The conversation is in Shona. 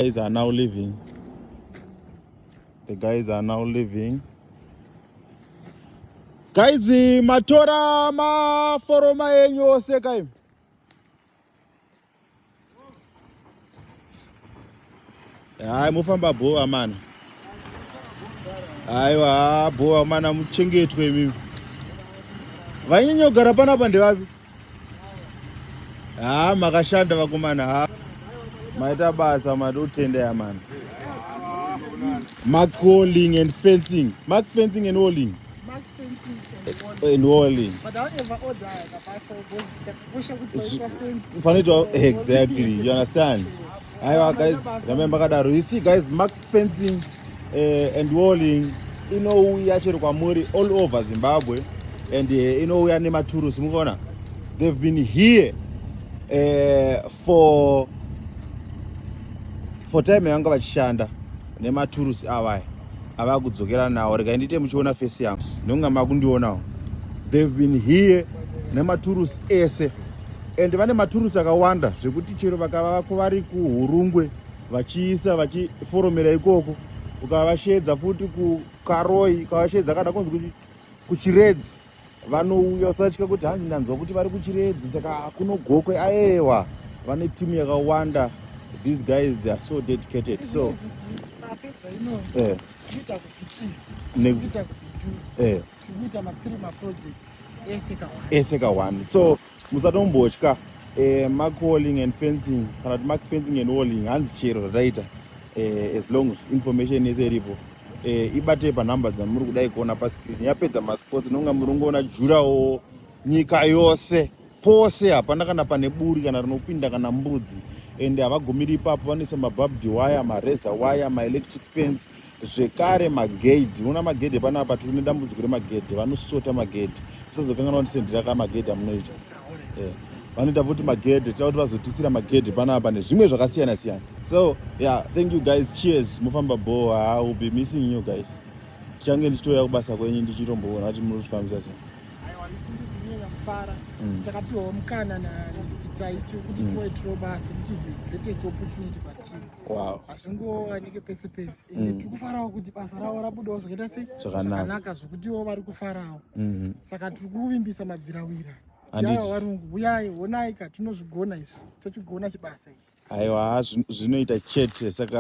Guys are now leaving. The guys are now leaving. Guys, matora maforoma enyu ose kai. Hai mufamba bhova mana. Aiwa bhova mana muchengetwe mimi. Vanyanya kugara panapa ndevapi? Makashanda vakomana. Maita basa madotenda man. Mark hauling and fencing. Mark fencing and hauling. Mark fencing and hauling. But I don't ever order exactly. You understand? Aiwa guys, remember kadaro. You see guys, mark fencing and hauling. You know we actually kwamuri all over Zimbabwe, and you know we are nematuru simukona. They've been here for time yanga vachishanda nematurusi avaya avakudzokera nawo rekaindite muchiona face yangu ndonga makundionawo. They've been here nematurusi ese and vane maturusi akawanda zvekuti chero vakava vari kuhurungwe vachiisa vachiforomera ikoko ukavashedza futi kukaroi ukavashedza kana kunzi kuti kuchiredzi vanouya usatya kuti hanzi ndanzwa kuti vari kuchiredzi saka kunogokwe aewa vane timu yakawanda. These guys, they are so dedicated. So so musatombochka mark hauling and fencing kana kuti mark fencing and hauling hanzi chero zvataita as long as information yese iripo ibate panhamba dzamuri kudai kuona pascreen yapedza masports nonga muri kungoona jurawo nyika yose pose hapana kana pane buri kana rinopinda kana mbudzi. And havagumiri ipapo vanoisa mabarbed wire, mareza wire, maelectric fence, zvekare magedhi. Una magedhi panapa tiri nedambudziko remagedhi, vanosota magedhi. Usazokangana vandisendera kamagedhi amunoita. Vanoita futi magedhi, tira kuti vazotisira magedhi panapa nezvimwe zvakasiyana siyana. So yeah, thank you guys. Cheers. Mufamba bo. I will be missing you guys. Tichange ndichitoya kubasa kwenyu ndichitomboona kuti muri kufambisa sei. Fara takapiwa mukana naTaiti kuti tiwe basa ndizi greatest opportunity patiri. Wow. Azvingowanike pese pese. Ende tikufarawo kuti basa rawo rabudawo zvakaita sei zvakanaka zvokutiwo vari kufarawo. Saka tiri kuvimbisa mabvirawira. Tiyawo varungu uyai honai ka tinozvigona izvi tochigona chibasa ichi. Aiwa zvinoita chete saka